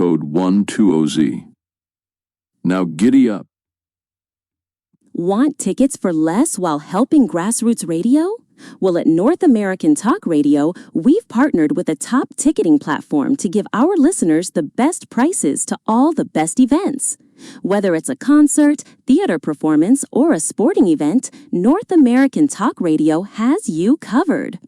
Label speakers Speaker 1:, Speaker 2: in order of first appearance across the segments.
Speaker 1: code 120Z. Now giddy up.
Speaker 2: Want tickets for less while helping grassroots radio? Well, at North American Talk Radio, we've partnered with a top ticketing platform to give our listeners the best prices to all the best events. Whether it's a concert, theater performance, or a sporting event, North American Talk Radio has you covered.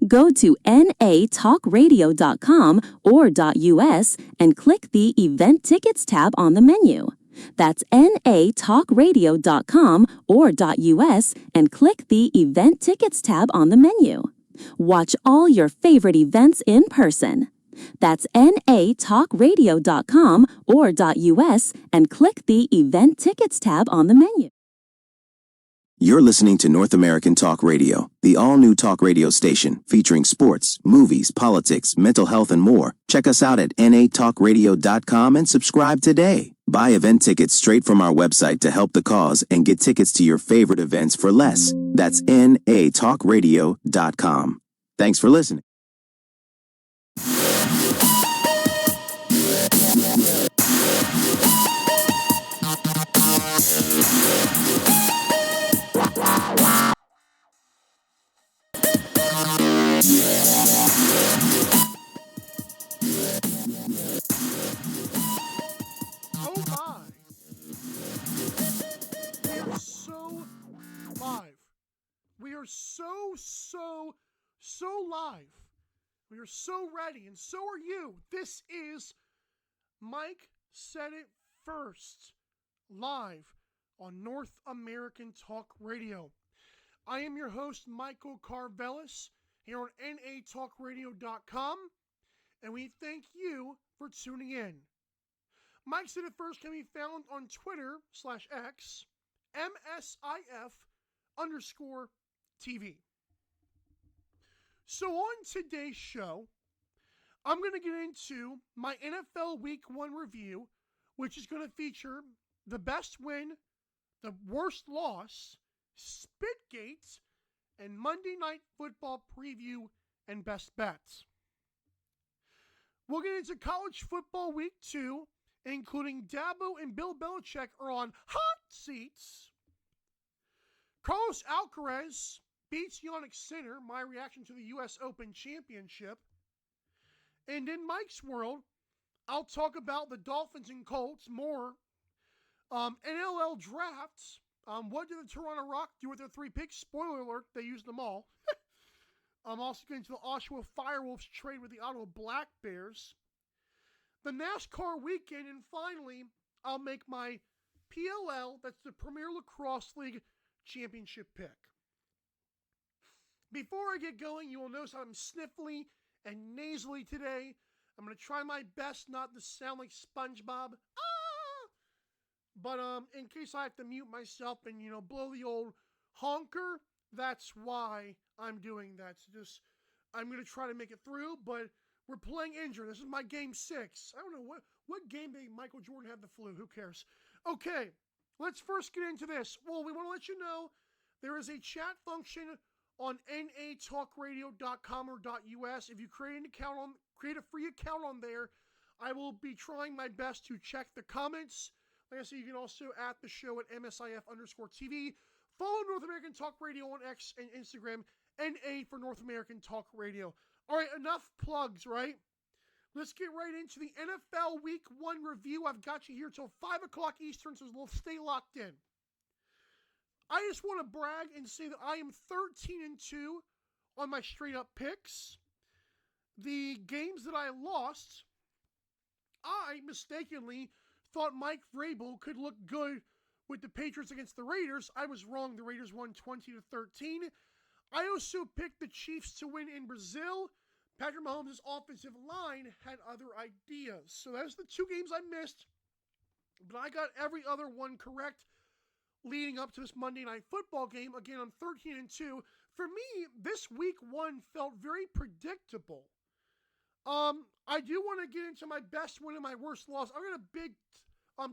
Speaker 2: Go to natalkradio.com or .us and click the Event Tickets tab on the menu. That's natalkradio.com or .us and click the Event Tickets tab on the menu. Watch all your favorite events in person. That's natalkradio.com or .us and click the Event Tickets tab on the menu.
Speaker 3: You're listening to North American Talk Radio, the all-new talk radio station featuring sports, movies, politics, mental health, and more. Check us out at natalkradio.com and subscribe today. Buy event tickets straight from our website to help the cause and get tickets to your favorite events for less. That's natalkradio.com. Thanks for listening.
Speaker 4: We are so live. We are so ready, and so are you. This is Mike Said It First, live on North American Talk Radio. I am your host, Michael Carvelis, here on natalkradio.com, and we thank you for tuning in. Mike Said It First can be found on Twitter/X, MSIF_TV. So on today's show, I'm going to get into my NFL Week 1 review, which is going to feature the best win, the worst loss, Spitgate, and Monday Night Football preview and best bets. We'll get into college football Week 2, including Dabo and Bill Belichick are on hot seats. Carlos Alcaraz beats Jannik Sinner, my reaction to the U.S. Open Championship. And in Mike's world, I'll talk about the Dolphins and Colts more. NLL Drafts. What did the Toronto Rock do with their 3 picks? Spoiler alert, they used them all. I'm also getting to the Oshawa Firewolves trade with the Ottawa Black Bears. The NASCAR weekend, and finally, I'll make my PLL, that's the Premier Lacrosse League Championship pick. Before I get going, you will notice I'm sniffly and nasally today. I'm going to try my best not to sound like SpongeBob. But in case I have to mute myself and, blow the old honker, that's why I'm doing that. So I'm going to try to make it through, but we're playing injured. This is my game 6. I don't know what game did Michael Jordan have the flu. Who cares? Okay, let's first get into this. Well, we want to let you know there is a chat function on natalkradio.com or .us. If you create a free account on there, I will be trying my best to check the comments. Like I said, you can also at the show at MSIF_TV. Follow North American Talk Radio on X and Instagram, NA for North American Talk Radio. All right, enough plugs, right? Let's get right into the NFL Week 1 review. I've got you here till 5 o'clock Eastern, so stay locked in. I just want to brag and say that I am 13-2 on my straight-up picks. The games that I lost, I mistakenly thought Mike Vrabel could look good with the Patriots against the Raiders. I was wrong. The Raiders won 20-13. I also picked the Chiefs to win in Brazil. Patrick Mahomes' offensive line had other ideas. So that's the 2 games I missed. But I got every other one correct leading up to this Monday Night Football game. Again, I'm 13-2. For me, this week 1 felt very predictable. I do want to get into my best win and my worst loss. I've got a big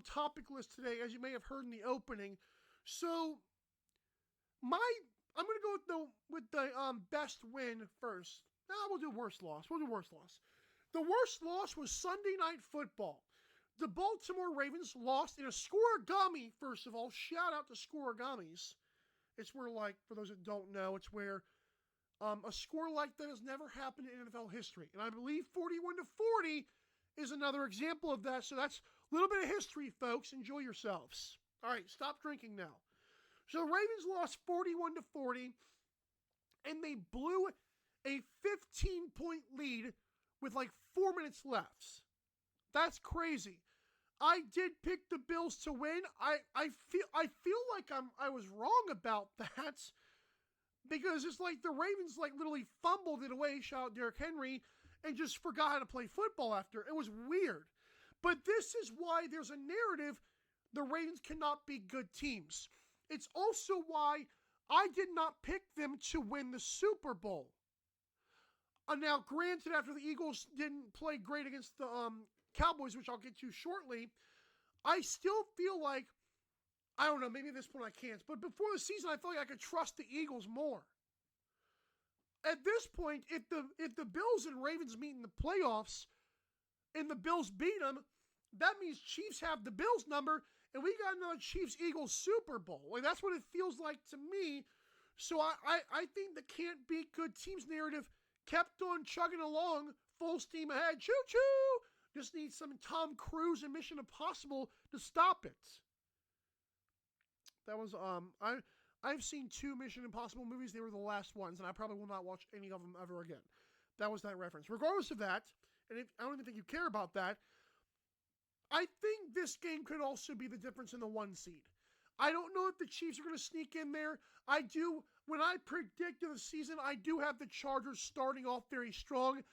Speaker 4: topic list today, as you may have heard in the opening. So, I'm going to go with the best win first. We'll do worst loss. The worst loss was Sunday Night Football. The Baltimore Ravens lost in a scoregami, first of all. Shout out to scoregamis. It's where, like, for those that don't know, it's where a score like that has never happened in NFL history. And I believe 41-40 is another example of that. So that's a little bit of history, folks. Enjoy yourselves. All right, stop drinking now. So the Ravens lost 41-40, and they blew a 15-point lead with like 4 minutes left. That's crazy. I did pick the Bills to win. I feel like I was wrong about that, because it's like the Ravens like literally fumbled it away, shout out Derrick Henry, and just forgot how to play football after. It was weird. But this is why there's a narrative the Ravens cannot be good teams. It's also why I did not pick them to win the Super Bowl. Now, granted, after the Eagles didn't play great against the Cowboys, which I'll get to shortly, I still feel like, I don't know, maybe at this point I can't, but before the season, I felt like I could trust the Eagles more. At this point, if the Bills and Ravens meet in the playoffs and the Bills beat them, that means Chiefs have the Bills number, and we got another Chiefs-Eagles Super Bowl. Like, that's what it feels like to me. So I think the can't beat good teams narrative kept on chugging along, full steam ahead. Choo-choo! Just need some Tom Cruise and Mission Impossible to stop it. That was, I've seen 2 Mission Impossible movies. They were the last ones, and I probably will not watch any of them ever again. That was that reference. Regardless of that, and I don't even think you care about that, I think this game could also be the difference in the 1 seed. I don't know if the Chiefs are going to sneak in there. When I predicted the season, I do have the Chargers starting off very strong.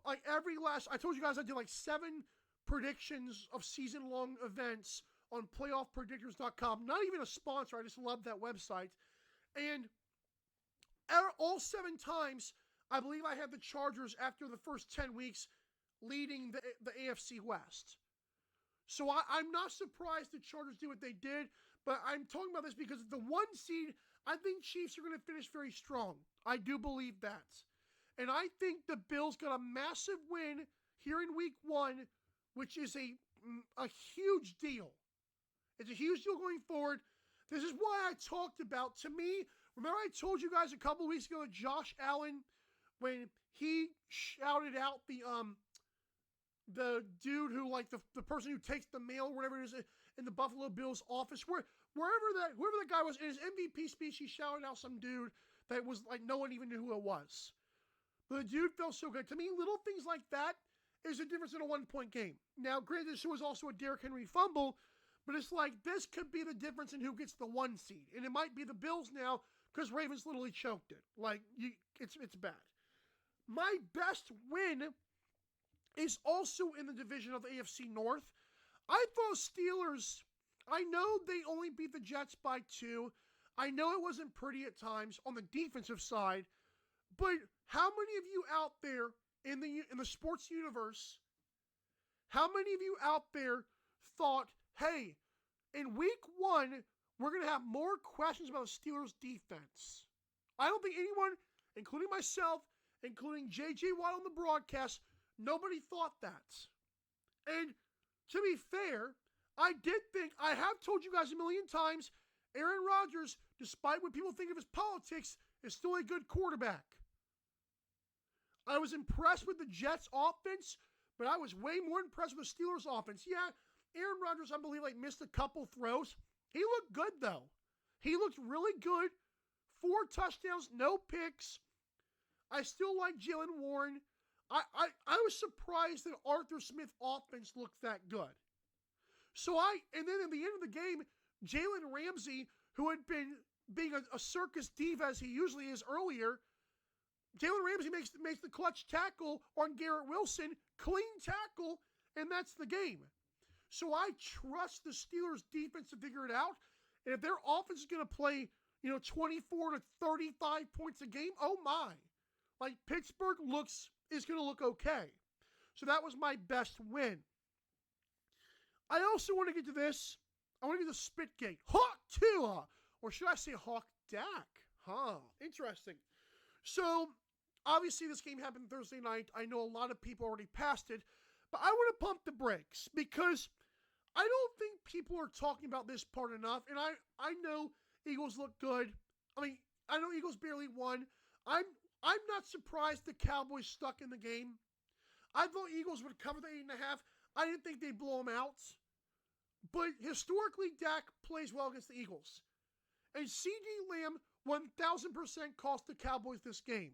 Speaker 4: Like I told you guys I did like 7 predictions of season-long events on playoffpredictors.com. Not even a sponsor. I just love that website. And all 7 times, I believe I had the Chargers after the first 10 weeks leading the AFC West. So I'm not surprised the Chargers did what they did, but I'm talking about this because the 1 seed, I think Chiefs are going to finish very strong. I do believe that. And I think the Bills got a massive win here in week 1, which is a huge deal. It's a huge deal going forward. This is why I talked about, to me, remember I told you guys a couple of weeks ago that Josh Allen, when he shouted out the dude who, like, the person who takes the mail or whatever it is in the Buffalo Bills office, whoever that guy was, in his MVP speech, he shouted out some dude that was like no one even knew who it was. But the dude felt so good. To me, little things like that is the difference in a 1-point game. Now, granted, this was also a Derrick Henry fumble, but it's like this could be the difference in who gets the 1 seed. And it might be the Bills now because Ravens literally choked it. Like, it's bad. My best win is also in the division of the AFC North. I thought Steelers, I know they only beat the Jets by 2. I know it wasn't pretty at times on the defensive side, but how many of you out there in the sports universe, how many of you out there thought, hey, in week 1, we're going to have more questions about the Steelers defense? I don't think anyone, including myself, including J.J. Watt on the broadcast, nobody thought that. And to be fair, I did think, I have told you guys a million times, Aaron Rodgers, despite what people think of his politics, is still a good quarterback. I was impressed with the Jets offense, but I was way more impressed with the Steelers offense. Yeah, Aaron Rodgers, I believe, missed a couple throws. He looked good, though. He looked really good. 4 touchdowns, no picks. I still like Jalen Warren. I was surprised that Arthur Smith offense looked that good. And then at the end of the game, Jalen Ramsey, who had been being a circus diva as he usually is earlier, Jalen Ramsey makes the clutch tackle on Garrett Wilson, clean tackle, and that's the game. So I trust the Steelers defense to figure it out. And if their offense is going to play, 24 to 35 points a game, oh my. Like, Pittsburgh is going to look okay. So that was my best win. I also want to get to this. I want to get to Spitgate. Hawk Tua! Or should I say Hawk Dak? Interesting. So, obviously this game happened Thursday night. I know a lot of people already passed it, but I want to pump the brakes because I don't think people are talking about this part enough. And I know Eagles look good. I mean, I know Eagles barely won. I'm not surprised the Cowboys stuck in the game. I thought Eagles would cover the 8.5. I didn't think they'd blow them out. But historically, Dak plays well against the Eagles. And CeeDee Lamb 1,000% cost the Cowboys this game.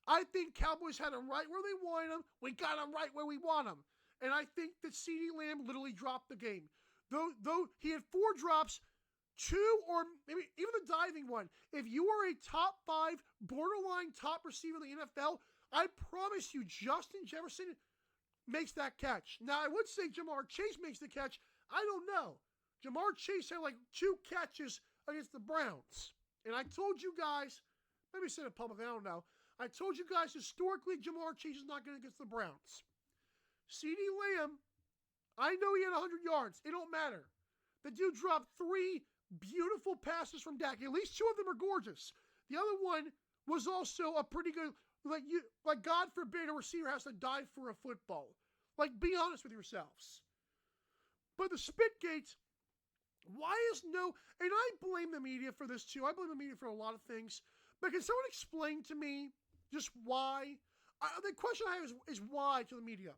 Speaker 4: I think Cowboys had them right where they wanted them. We got them right where we want them. And I think that CeeDee Lamb literally dropped the game. Though he had 4 drops, 2 or maybe even the diving one. If you are a top 5, borderline top receiver in the NFL, I promise you Justin Jefferson makes that catch. Now, I would say Jamar Chase makes the catch. I don't know. Jamar Chase had like 2 catches against the Browns. And I told you guys, maybe I said it publicly, I don't know. I told you guys historically Jamar Chase is not good against the Browns. CeeDee Lamb, I know he had 100 yards. It don't matter. The dude dropped 3 beautiful passes from Dak. At least 2 of them are gorgeous. The other one was also a pretty good, like God forbid a receiver has to dive for a football. Like, be honest with yourselves. But the Spitgates, why is no, and I blame the media for this too. I blame the media for a lot of things. But can someone explain to me just why? The question I have is why to the media.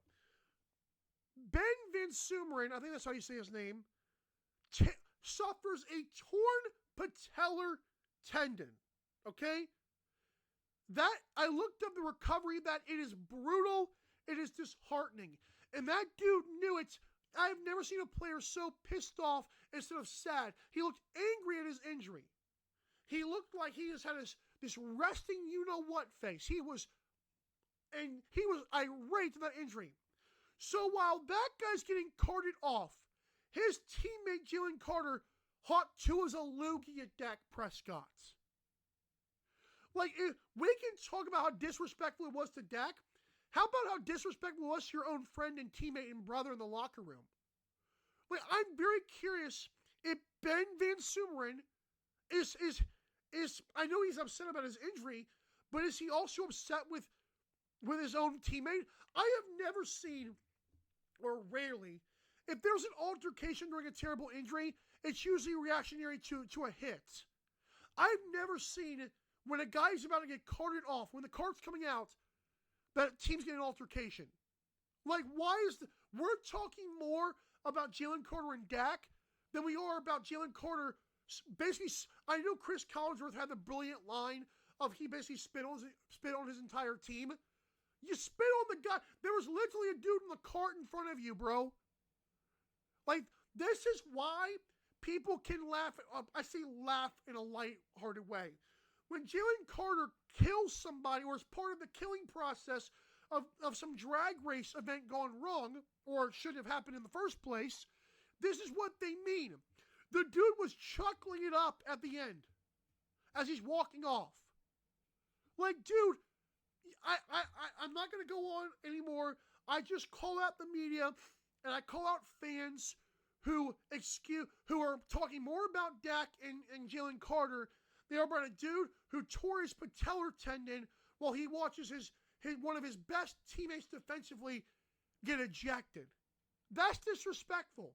Speaker 4: Ben Van Sumeren, I think that's how you say his name, suffers a torn patellar tendon. Okay? That, I looked up the recovery of that. It is brutal. It is disheartening. And that dude knew it. I've never seen a player so pissed off instead of sad. He looked angry at his injury. He looked like he just had this resting you-know-what face. He was irate at that injury. So while that guy's getting carted off, his teammate Jalen Carter hot to as a loogie at Dak Prescott. Like, we can talk about how disrespectful it was to Dak. How about how disrespectful it was to your own friend and teammate and brother in the locker room? Like, I'm very curious if Ben Van Sumeren is I know he's upset about his injury, but is he also upset with his own teammate? I have never seen, or rarely, if there's an altercation during a terrible injury, it's usually reactionary to a hit. I've never seen when a guy's about to get carted off, when the cart's coming out, that team's getting an altercation. Like, we're talking more about Jalen Carter and Dak than we are about Jalen Carter. Basically, I know Chris Collinsworth had the brilliant line of he basically spit on his entire team. You spit on the guy. There was literally a dude in the cart in front of you, bro. Like, this is why people can laugh. I say laugh in a light-hearted way. When Jalen Carter kills somebody or is part of the killing process of some drag race event gone wrong, or should have happened in the first place, this is what they mean. The dude was chuckling it up at the end as he's walking off. Like, dude, I'm not going to go on anymore. I just call out the media and I call out fans who are talking more about Dak and Jalen Carter. They are about a dude who tore his patellar tendon while he watches one of his best teammates defensively get ejected. That's disrespectful.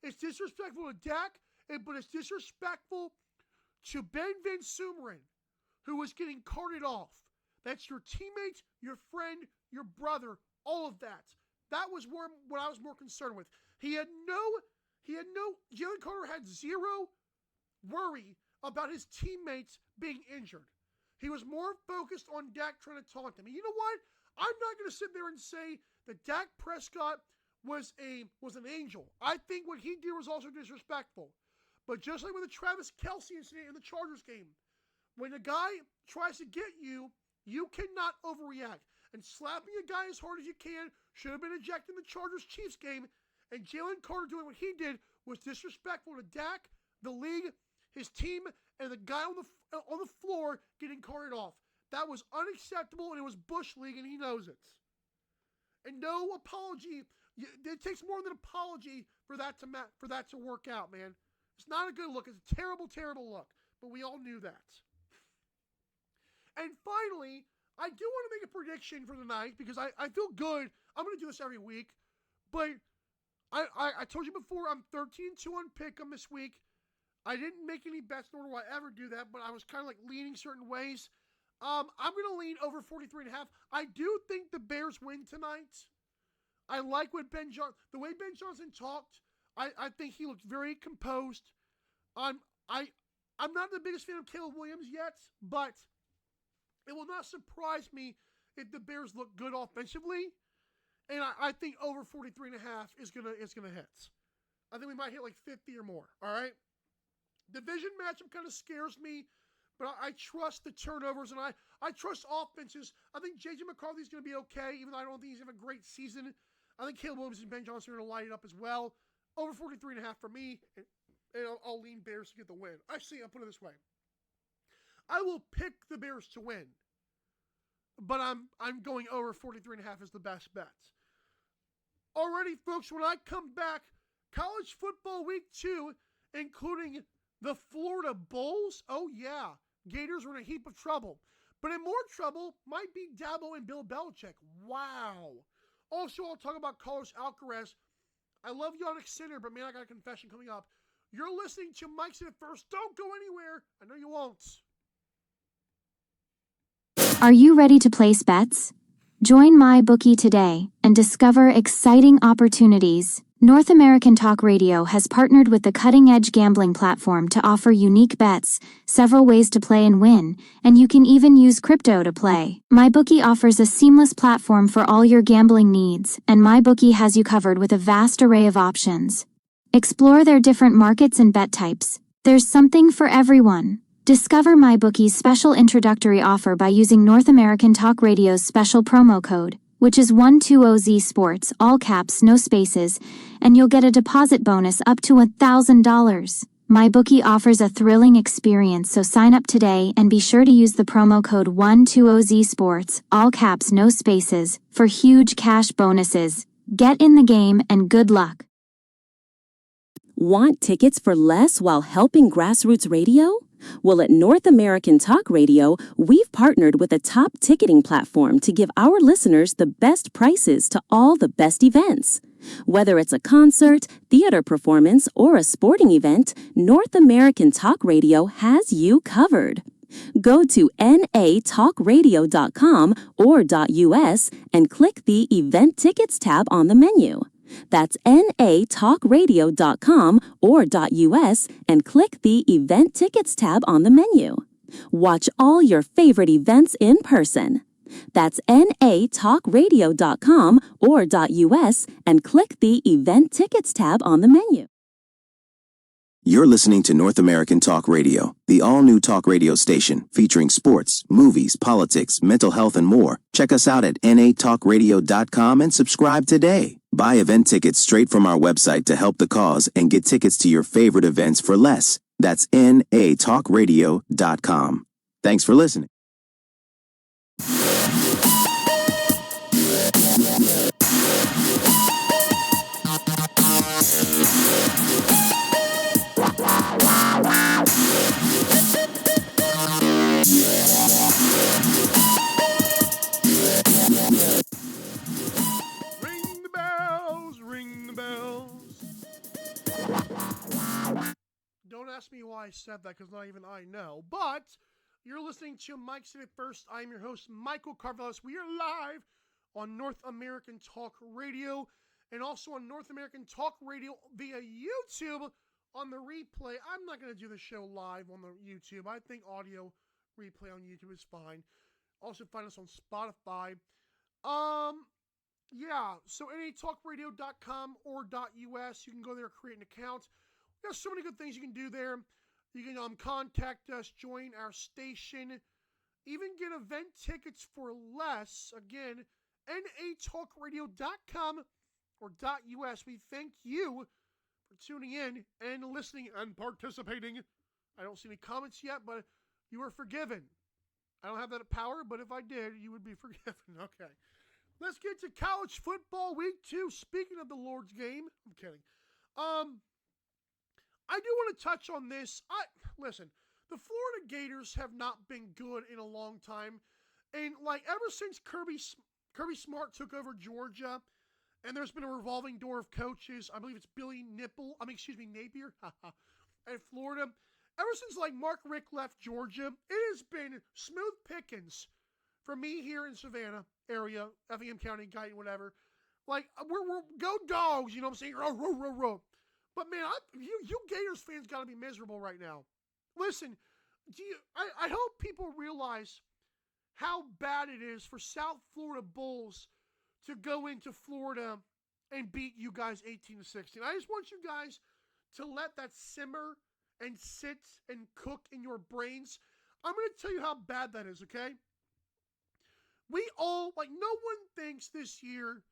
Speaker 4: It's disrespectful to Dak, but it's disrespectful to Ben Van Sumeren, who was getting carted off. That's your teammate, your friend, your brother, all of that. That was what I was more concerned with. Jalen Carter had zero worry about his teammates being injured. He was more focused on Dak trying to taunt him. And you know what? I'm not going to sit there and say that Dak Prescott was an angel. I think what he did was also disrespectful. But just like with the Travis Kelce incident in the Chargers game, when a guy tries to get you, you cannot overreact. And slapping a guy as hard as you can should have been ejected in the Chargers-Chiefs game. And Jalen Carter doing what he did was disrespectful to Dak, the league, his team, and the guy on the floor getting carted off. That was unacceptable, and it was Bush League, and he knows it. And no apology. It takes more than an apology for that to work out, man. It's not a good look. It's a terrible, terrible look. But we all knew that. And finally, I do want to make a prediction for the night because I feel good. I'm going to do this every week. But I told you before, I'm 13-2 on Pick'em this week. I didn't make any bets, nor do I ever do that, but I was kind of like leaning certain ways. I'm going to lean over 43.5. I do think the Bears win tonight. I like what the way Ben Johnson talked. I think he looked very composed. I'm not the biggest fan of Caleb Williams yet, but it will not surprise me if the Bears look good offensively. And I think over 43.5 is gonna hit. I think we might hit like 50 or more. All right. Division matchup kind of scares me, but I trust the turnovers and I trust offenses. I think J.J. McCarthy's going to be okay, even though I don't think he's having a great season. I think Caleb Williams and Ben Johnson are going to light it up as well. Over 43.5 for me, and I'll lean Bears to get the win. Actually, I'll put it this way. I will pick the Bears to win, but I'm going over 43.5 as the best bet. Alrighty, folks, when I come back, college football week 2, including the Florida Bulls. Oh, yeah. Gators are in a heap of trouble. But in more trouble might be Dabo and Bill Belichick. Wow. Also, I'll talk about Carlos Alcaraz. I love Yannick Sinner, but man, I got a confession coming up. You're listening to Mike Said It First. Don't go anywhere. I know you won't.
Speaker 5: Are you ready to place bets? Join MyBookie today and discover exciting opportunities. North American Talk Radio has partnered with the cutting-edge gambling platform to offer unique bets, several ways to play and win, and you can even use crypto to play. MyBookie offers a seamless platform for all your gambling needs, and MyBookie has you covered with a vast array of options. Explore their different markets and bet types. There's something for everyone. Discover MyBookie's special introductory offer by using North American Talk Radio's special promo code, which is 120Z Sports, all caps, no spaces, and you'll get a deposit bonus up to $1,000. MyBookie offers a thrilling experience, so sign up today and be sure to use the promo code 120Z Sports, all caps, no spaces, for huge cash bonuses. Get in the game and good luck.
Speaker 2: Want tickets for less while helping grassroots radio? Well, at North American Talk Radio, we've partnered with a top ticketing platform to give our listeners the best prices to all the best events. Whether it's a concert, theater performance, or a sporting event, North American Talk Radio has you covered. Go to natalkradio.com or .us and click the Event Tickets tab on the menu. That's natalkradio.com or .us and click the Event Tickets tab on the menu. Watch all your favorite events in person. That's natalkradio.com or .us and click the Event Tickets tab on the menu.
Speaker 3: You're listening to North American Talk Radio, the all-new talk radio station featuring sports, movies, politics, mental health, and more. Check us out at natalkradio.com and subscribe today. Buy event tickets straight from our website to help the cause and get tickets to your favorite events for less. That's natalkradio.com. Thanks for listening.
Speaker 4: Ring the bells. Don't ask me why I said that, because not even I know. But you're listening to Mike Said It First. I'm your host, Michael Carvelis. We are live on North American Talk Radio and also on North American Talk Radio via YouTube on the replay. I'm not going to do the show live on the YouTube. I think audio replay on YouTube is fine. Also find us on Spotify. Yeah, so natalkradio.com or .us. You can go there, create an account. There's so many good things you can do there. You can contact us, join our station, even get event tickets for less. Again, natalkradio.com or .us. We thank you for tuning in and listening and participating. I don't see any comments yet, but you are forgiven. I don't have that power, but if I did, you would be forgiven. Okay. Let's get to college football week 2. Speaking of the Lord's game, I'm kidding. I do want to touch on this. Listen, the Florida Gators have not been good in a long time. And like ever since Kirby Smart took over Georgia, and there's been a revolving door of coaches. I believe it's Napier, at Florida. Ever since like Mark Richt left Georgia, it has been smooth pickings for me here in Savannah area, Effingham County, Guyton, whatever. Like we're go Dogs, you know what I'm saying? Row, row, row, row. But man, you Gators fans got to be miserable right now. Listen, I hope people realize how bad it is for South Florida Bulls to go into Florida and beat you guys 18-16. I just want you guys to let that simmer and sit and cook in your brains. I'm going to tell you how bad that is, okay? We all, like, no one thinks this year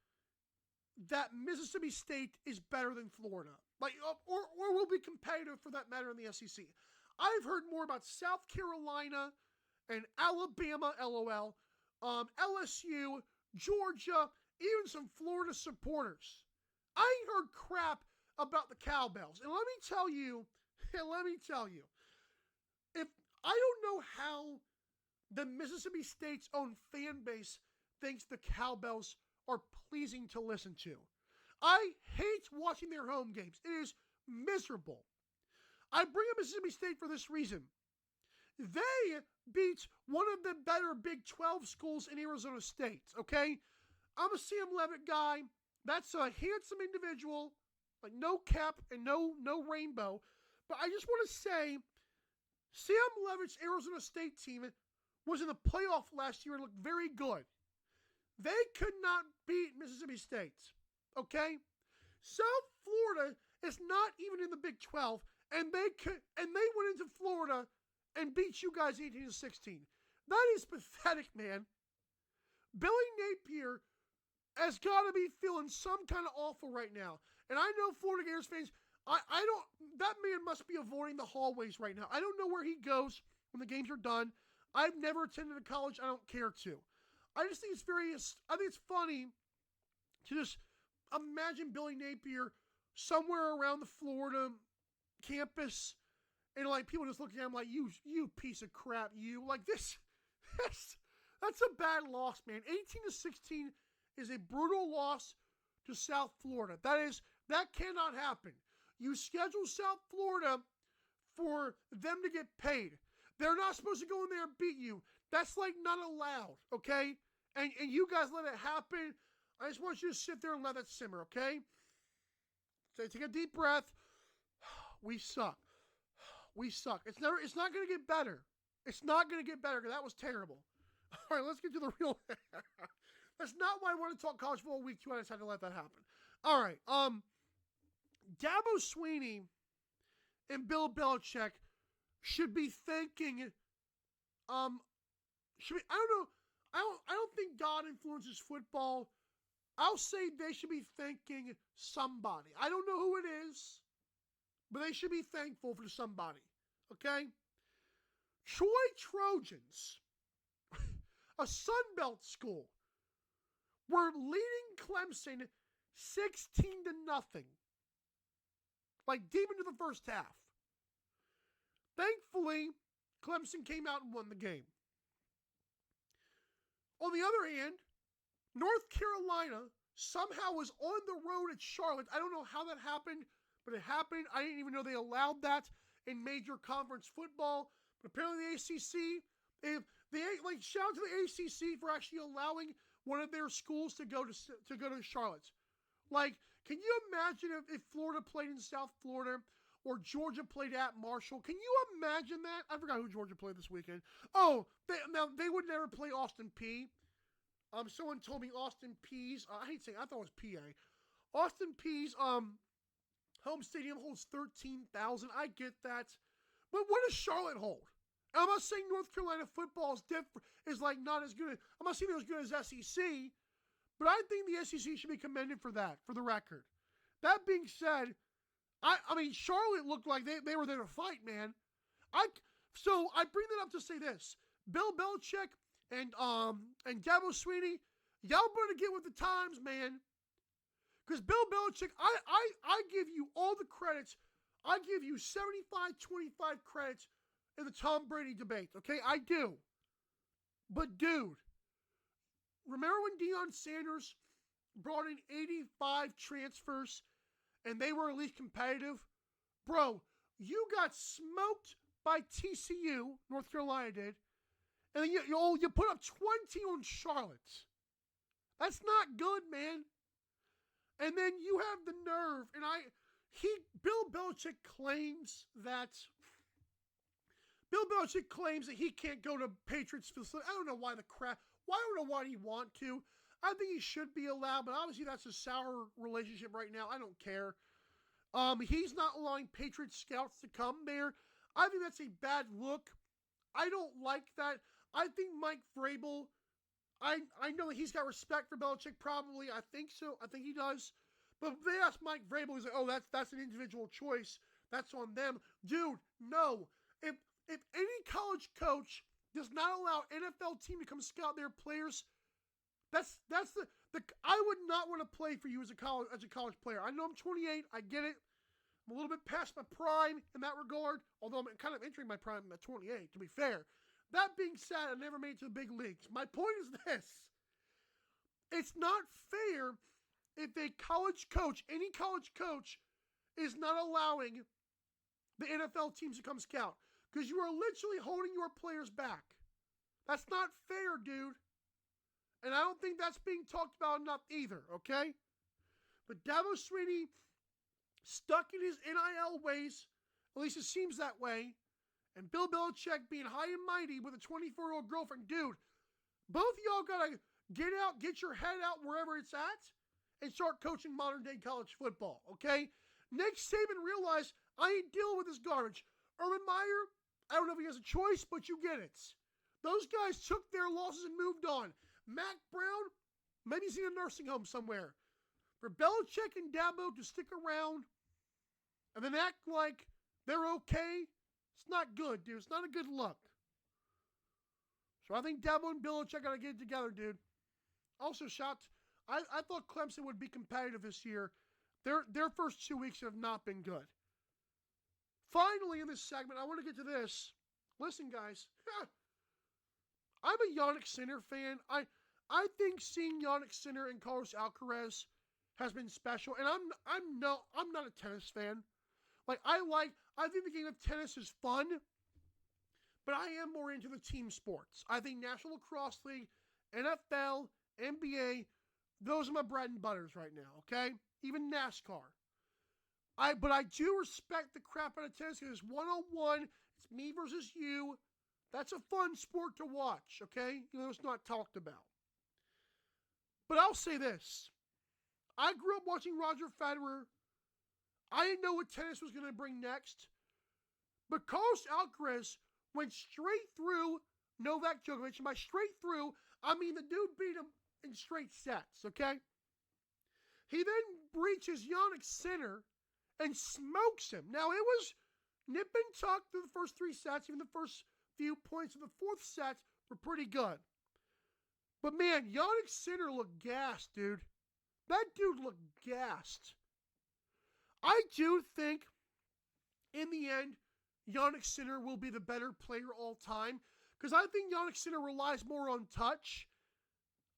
Speaker 4: that Mississippi State is better than Florida. Like, or will be competitive for that matter in the SEC. I've heard more about South Carolina and Alabama, LOL, LSU, Georgia, even some Florida supporters. I ain't heard crap about the Cowbells. And let me tell you, if I don't know how the Mississippi State's own fan base thinks the Cowbells are pleasing to listen to. I hate watching their home games. It is miserable. I bring up Mississippi State for this reason. They beat one of the better Big 12 schools in Arizona State, okay? I'm a Sam Levitt guy. That's a handsome individual, like no cap and no rainbow. But I just want to say, Sam Levitt's Arizona State team was in the playoff last year and looked very good. They could not beat Mississippi State, okay? South Florida is not even in the Big 12, and they went into Florida and beat you guys 18-16. That is pathetic, man. Billy Napier has got to be feeling some kind of awful right now. And I know Florida Gators fans, that man must be avoiding the hallways right now. I don't know where he goes when the games are done. I've never attended a college. I don't care to. I just think I think it's funny to just imagine Billy Napier somewhere around the Florida campus and like people just looking at him like, you piece of crap, you. Like this, that's a bad loss, man. 18-16 is a brutal loss to South Florida. That cannot happen. You schedule South Florida for them to get paid. They're not supposed to go in there and beat you. That's like not allowed, okay? And you guys let it happen. I just want you to sit there and let that simmer, okay? So take a deep breath. We suck. We suck. It's not going to get better. It's not going to get better because that was terrible. All right, let's get to the real. That's not why I want to talk college football week 2. I just had to let that happen. All right. Dabo Swinney and Bill Belichick should be thanking. I don't know. I don't think God influences football. I'll say they should be thanking somebody. I don't know who it is, but they should be thankful for somebody. Okay? Troy Trojans, a Sun Belt school, were leading Clemson 16-0. Like deep into the first half. Thankfully, Clemson came out and won the game. On the other hand, North Carolina somehow was on the road at Charlotte. I don't know how that happened, but it happened. I didn't even know they allowed that in major conference football. But apparently the ACC, shout out to the ACC for actually allowing one of their schools to go to Charlotte. Like, can you imagine if Florida played in South Florida or Georgia played at Marshall? Can you imagine that? I forgot who Georgia played this weekend. Oh, they would never play Austin Peay. Someone told me Austin Peay's, I hate saying, I thought it was PA. Austin Peay's home stadium holds 13,000. I get that. But what does Charlotte hold? And I'm not saying North Carolina football is different, is like not as good. I'm not saying they're as good as SEC, but I think the SEC should be commended for that, for the record. That being said, I mean, Charlotte looked like they were there to fight, man. So I bring that up to say this. Bill Belichick and Dabo Swinney, y'all better get with the times, man. Because Bill Belichick, I give you all the credits. I give you 75-25 credits in the Tom Brady debate, okay? I do. But dude, remember when Deion Sanders brought in 85 transfers and they were at least competitive? Bro, you got smoked by TCU, North Carolina did, and then you put up 20 on Charlotte. That's not good, man. And then you have the nerve, and Bill Belichick claims that he can't go to Patriots facility. I don't know why he'd want to. I think he should be allowed, but obviously that's a sour relationship right now. I don't care. He's not allowing Patriot scouts to come there. I think that's a bad look. I don't like that. I think Mike Vrabel, I know that he's got respect for Belichick, probably. I think so. I think he does. But if they ask Mike Vrabel, he's like, oh, that's an individual choice. That's on them. Dude, no. If any college coach does not allow NFL team to come scout their players, that's the I would not want to play for you as a college player. I know I'm 28. I get it. I'm a little bit past my prime in that regard, although I'm kind of entering my prime at 28, to be fair. That being said, I never made it to the big leagues. My point is this. It's not fair if a college coach, any college coach, is not allowing the NFL teams to come scout. Because you are literally holding your players back. That's not fair, dude. And I don't think that's being talked about enough either, okay? But Dabo Swinney stuck in his NIL ways, at least it seems that way, and Bill Belichick being high and mighty with a 24-year-old girlfriend. Dude, both of y'all gotta get your head out wherever it's at and start coaching modern-day college football, okay? Nick Saban realized, I ain't dealing with this garbage. Urban Meyer, I don't know if he has a choice, but you get it. Those guys took their losses and moved on. Mac Brown, maybe he's in a nursing home somewhere. For Belichick and Dabo to stick around and then act like they're okay, it's not good, dude. It's not a good look. So I think Dabo and Belichick got to get it together, dude. Also, I thought Clemson would be competitive this year. Their first 2 weeks have not been good. Finally, in this segment, I want to get to this. Listen, guys. I'm a Yannick Sinner fan. I think seeing Yannick Sinner and Carlos Alcaraz has been special. And I'm not a tennis fan. I think the game of tennis is fun, but I am more into the team sports. I think National Lacrosse League, NFL, NBA, those are my bread and butters right now, okay? Even NASCAR. But I do respect the crap out of tennis because it's one-on-one. It's me versus you. That's a fun sport to watch, okay? Even though it's not talked about. But I'll say this. I grew up watching Roger Federer. I didn't know what tennis was going to bring next. But Carlos Alcaraz went straight through Novak Djokovic. And by straight through, I mean the dude beat him in straight sets, okay? He then breaches Yannick Sinner and smokes him. Now, it was nip and tuck through the first 3 sets. Even the first few points of the 4th set were pretty good. But man, Yannick Sinner looked gassed, dude. That dude looked gassed. I do think, in the end, Yannick Sinner will be the better player all time. Because I think Yannick Sinner relies more on touch.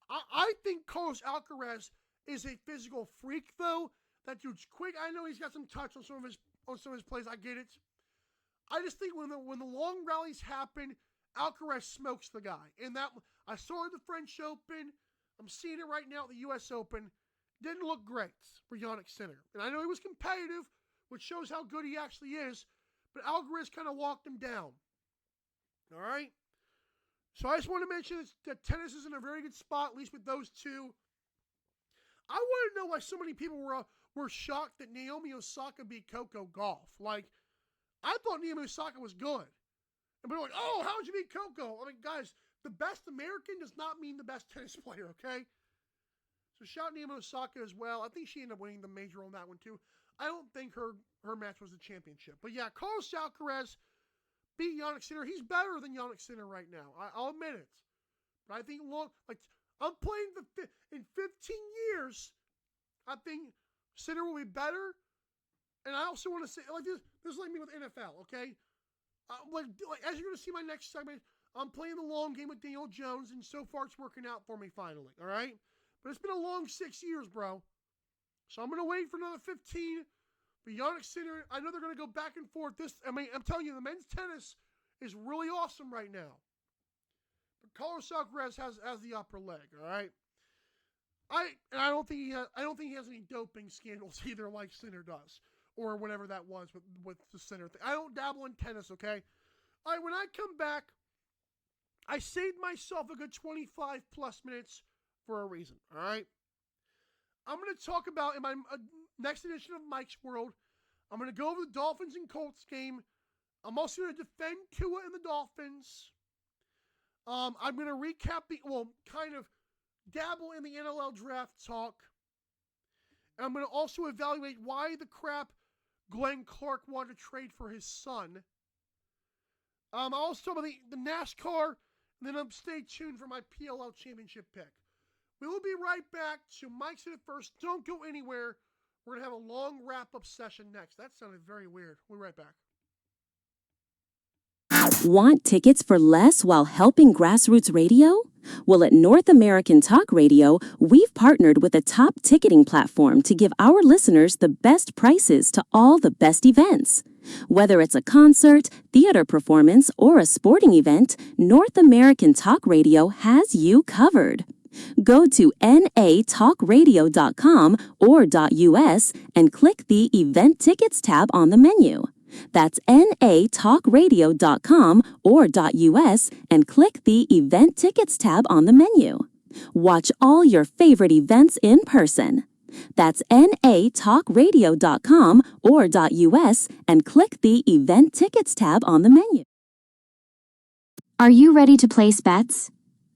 Speaker 4: I think Carlos Alcaraz is a physical freak, though. That dude's quick. I know he's got some touch on some of his plays. I get it. I just think when the long rallies happen, Alcaraz smokes the guy. And that I saw it at the French Open. I'm seeing it right now at the U.S. Open. Didn't look great for Yannick Sinner. And I know he was competitive, which shows how good he actually is. But Alcaraz kind of walked him down. All right? So I just want to mention that tennis is in a very good spot, at least with those two. I want to know why so many people were shocked that Naomi Osaka beat Coco Gauff. Like, I thought Naomi Osaka was good. And people are like, oh, how'd you beat Coco? I mean, guys, the best American does not mean the best tennis player, okay? So shout Naomi Osaka as well. I think she ended up winning the major on that one too. I don't think her match was the championship. But yeah, Carlos Alcaraz beat Yannick Sinner. He's better than Yannick Sinner right now. I'll admit it. But I think I'm playing in 15 years, I think Sinner will be better. And I also want to say, like this is like me with NFL, okay? As you're going to see my next segment, I'm playing the long game with Daniel Jones, and so far it's working out for me finally, all right? But it's been a long 6 years, bro. So I'm going to wait for another 15. But Yannick Sinner, I know they're going to go back and forth. I'm telling you, the men's tennis is really awesome right now. But Carlos Alcaraz has the upper leg, all right? I don't think he has any doping scandals either, like Sinner does, or whatever that was with the Sinner thing. I don't dabble in tennis, okay? All right, when I come back, I saved myself a good 25 plus minutes for a reason, all right? I'm going to talk about, in my next edition of Mike's World, I'm going to go over the Dolphins and Colts game. I'm also going to defend Tua and the Dolphins. I'm going to recap kind of dabble in the NLL Draft talk. And I'm going to also evaluate why the crap Glenn Clark wanted to trade for his son. I'll also talk about the NASCAR, and then stay tuned for my PLL championship pick. We will be right back to Mike's Hit It First. Don't go anywhere. We're going to have a long wrap-up session next. That sounded very weird. We'll be right back.
Speaker 2: Want tickets for less while helping grassroots radio? Well, at North American Talk Radio, we've partnered with a top ticketing platform to give our listeners the best prices to all the best events. Whether it's a concert, theater performance, or a sporting event, North American Talk Radio has you covered. Go to natalkradio.com or .us and click the Event Tickets tab on the menu. That's natalkradio.com or .us and click the Event Tickets tab on the menu. Watch all your favorite events in person. That's natalkradio.com or .us and click the Event Tickets tab on the menu.
Speaker 5: Are you ready to place bets?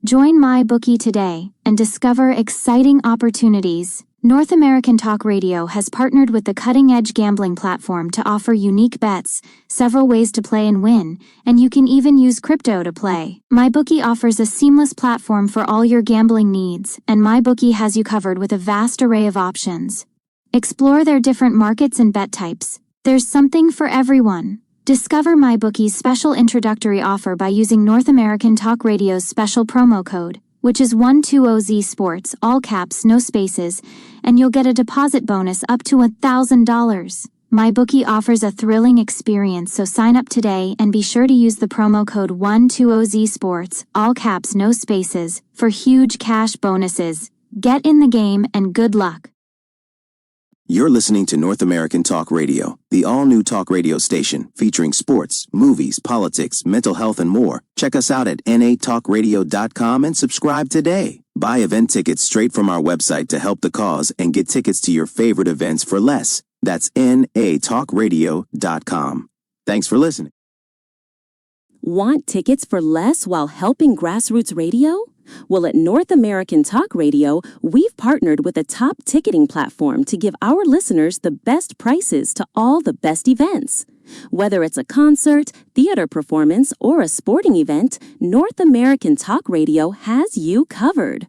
Speaker 5: Join MyBookie today and discover exciting opportunities. North American Talk Radio has partnered with the cutting-edge gambling platform to offer unique bets, several ways to play and win, and you can even use crypto to play. MyBookie offers a seamless platform for all your gambling needs, and MyBookie has you covered with a vast array of options. Explore their different markets and bet types. There's something for everyone. Discover MyBookie's special introductory offer by using North American Talk Radio's special promo code, which is 120Z Sports, all caps, no spaces, and you'll get a deposit bonus up to $1,000. MyBookie offers a thrilling experience, so sign up today and be sure to use the promo code 120Z Sports, all caps, no spaces, for huge cash bonuses. Get in the game and good luck.
Speaker 3: You're listening to North American Talk Radio, the all-new talk radio station featuring sports, movies, politics, mental health, and more. Check us out at natalkradio.com and subscribe today. Buy event tickets straight from our website to help the cause and get tickets to your favorite events for less. That's natalkradio.com. Thanks for listening.
Speaker 2: Want tickets for less while helping grassroots radio? Well, at North American Talk Radio, we've partnered with a top ticketing platform to give our listeners the best prices to all the best events. Whether it's a concert, theater performance, or a sporting event, North American Talk Radio has you covered.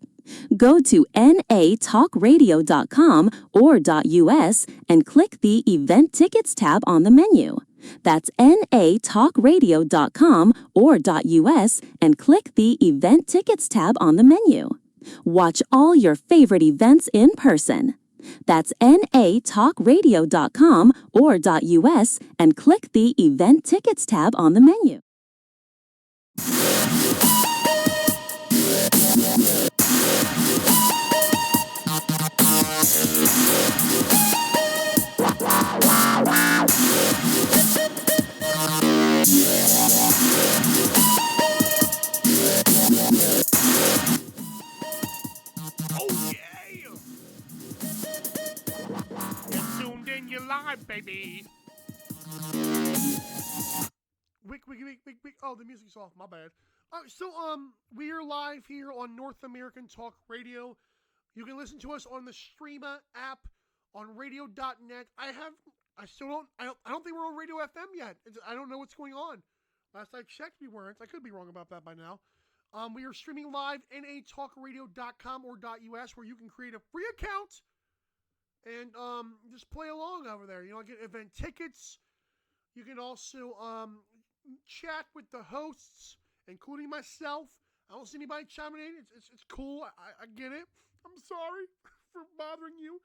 Speaker 2: Go to natalkradio.com or .us and click the Event Tickets tab on the menu. That's natalkradio.com or .us and click the Event Tickets tab on the menu. Watch all your favorite events in person. That's natalkradio.com or .us and click the Event Tickets tab on the menu.
Speaker 4: Live, baby. Wick. Oh, the music's off. My bad. So we are live here on North American Talk Radio. You can listen to us on the Streama app on radio.net. I don't think we're on Radio FM yet. I don't know what's going on. Last I checked, we weren't. I could be wrong about that by now. We are streaming live natalkradio.com or .us, where you can create a free account and just play along over there. You know, get event tickets. You can also chat with the hosts including myself. I don't see anybody chiming in. It's cool. I get it. I'm sorry for bothering you.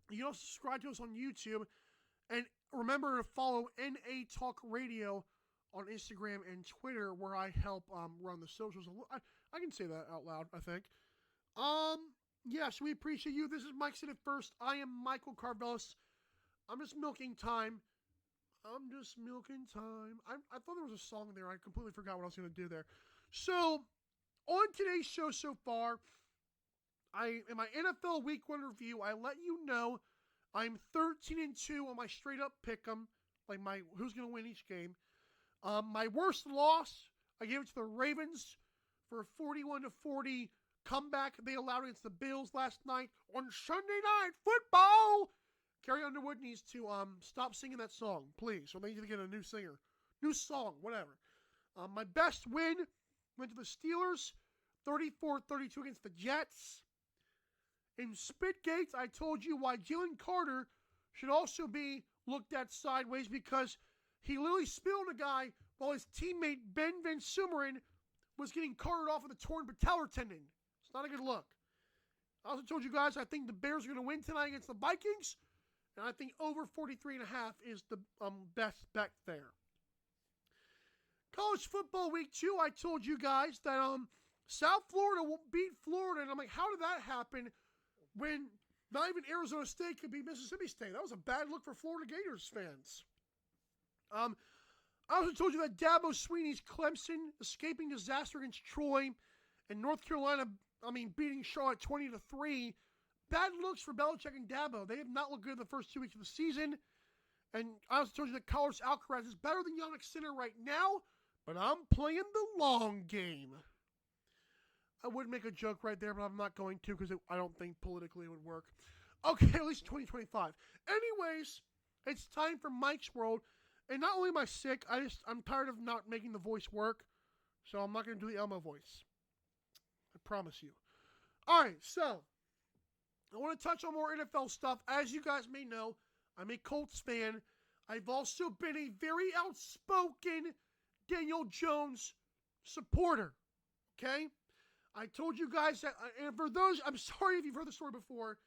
Speaker 4: You can also subscribe to us on YouTube. And remember to follow NA Talk Radio on Instagram and Twitter, where I help run the socials. I can say that out loud, I think. Yes, we appreciate you. This is Mike Said It First. I am Michael Carvelis. I'm just milking time. I thought there was a song there. I completely forgot what I was going to do there. So, on today's show so far, in my NFL Week 1 review, I let you know I'm 13-2 on my straight up pick'em, like my who's going to win each game. My worst loss, I gave it to the Ravens for a 41-40 comeback they allowed against the Bills last night on Sunday Night Football. Carrie Underwood needs to stop singing that song, please. Or they need to get a new singer. New song, whatever. My best win went to the Steelers, 34-32 against the Jets. In Spitgates, I told you why Jalen Carter should also be looked at sideways, because he literally spilled a guy while his teammate Ben Van Sumeren was getting carted off with a torn patellar tendon. It's not a good look. I also told you guys I think the Bears are going to win tonight against the Vikings. And I think over 43.5 is the best bet there. College football week 2, I told you guys that South Florida will beat Florida. And I'm like, how did that happen when not even Arizona State could beat Mississippi State? That was a bad look for Florida Gators fans. I also told you that Dabo Swinney's Clemson escaping disaster against Troy, and North Carolina, beating Charlotte 20-3. Bad looks for Belichick and Dabo. They have not looked good the first 2 weeks of the season. And I also told you that Carlos Alcaraz is better than Yannick Sinner right now, but I'm playing the long game. I would make a joke right there, but I'm not going to, because I don't think politically it would work. Okay, at least 2025. Anyways, it's time for Mike's World. And not only am I sick, I'm tired of not making the voice work. So I'm not going to do the Elmo voice. I promise you. All right, so I want to touch on more NFL stuff. As you guys may know, I'm a Colts fan. I've also been a very outspoken Daniel Jones supporter. Okay? I told you guys that, and for those, I'm sorry if you've heard the story before,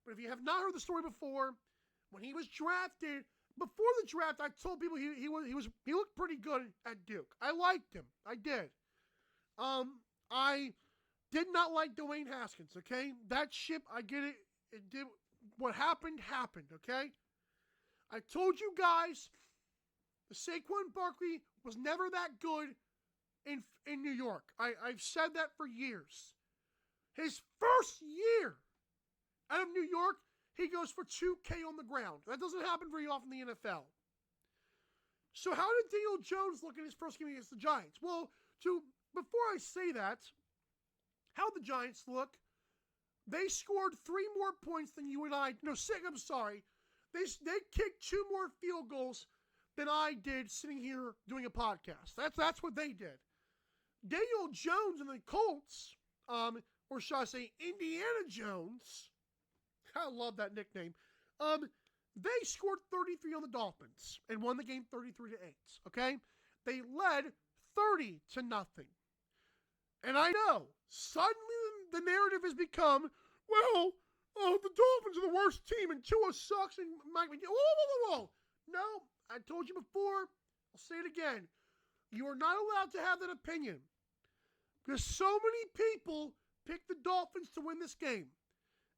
Speaker 4: but if you have not heard the story before, when he was drafted, before the draft, I told people he looked pretty good at Duke. I liked him. I did. I did not like Dwayne Haskins, okay? That ship, I get it. It did what happened, okay? I told you guys the Saquon Barkley was never that good in New York. I've said that for years. His first year out of New York, he goes for 2K on the ground. That doesn't happen very often in the NFL. So how did Daniel Jones look in his first game against the Giants? Well, before I say that, how the Giants look, they scored 3 more points than you and I. No, 6, I'm sorry. They kicked 2 more field goals than I did sitting here doing a podcast. That's what they did. Daniel Jones and the Colts, or should I say Indiana Jones, I love that nickname, they scored 33 on the Dolphins and won the game 33-8, okay? They led 30-0. And I know, suddenly the narrative has become, well, the Dolphins are the worst team and Tua sucks and Mike McDaniel. Whoa. No, I told you before, I'll say it again. You are not allowed to have that opinion. Because so many people picked the Dolphins to win this game.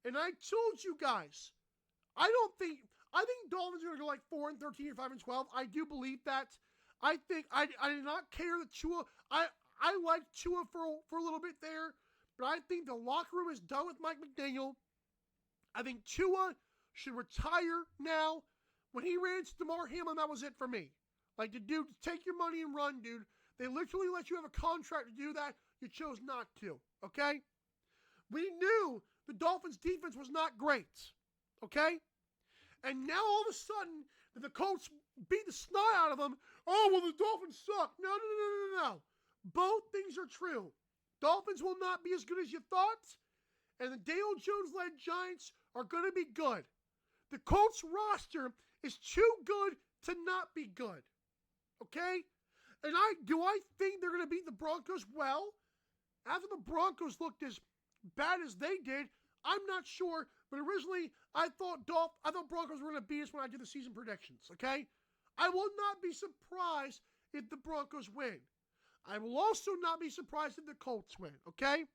Speaker 4: And I told you guys, I think Dolphins are going to go like 4-13 or 5-12. I do believe that. I think I did not care that Tua. I liked Tua for a little bit there, but I think the locker room is done with Mike McDaniel. I think Tua should retire now. When he ran to DeMar Hamlin, that was it for me. Like, the dude, take your money and run, dude. They literally let you have a contract to do that. You chose not to, okay? We knew the Dolphins' defense was not great, okay? And now all of a sudden, the Colts beat the snot out of them. Oh, well, the Dolphins suck. No. Both things are true. Dolphins will not be as good as you thought, and the Daniel Jones-led Giants are going to be good. The Colts roster is too good to not be good, okay? And do I think they're going to beat the Broncos? Well, after the Broncos looked as bad as they did, I'm not sure. But originally, I thought Broncos were going to beat us when I did the season predictions, okay? I will not be surprised if the Broncos win. I will also not be surprised if the Colts win, okay?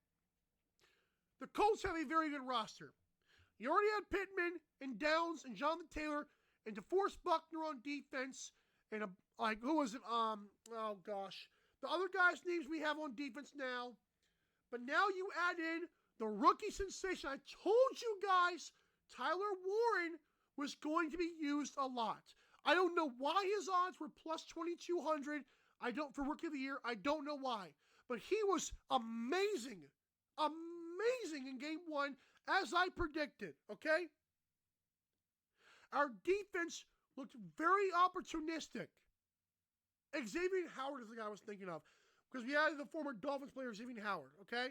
Speaker 4: The Colts have a very good roster. You already had Pittman and Downs and Jonathan Taylor and DeForest Buckner on defense. And who was it? Oh gosh. The other guys' names we have on defense now. But now you add in the rookie sensation. I told you guys Tyler Warren was going to be used a lot. I don't know why his odds were plus 2,200. For Rookie of the Year. I don't know why. But he was amazing. Amazing in game 1, as I predicted. Okay? Our defense looked very opportunistic. Xavier Howard is the guy I was thinking of. Because we added the former Dolphins player, Xavier Howard. Okay?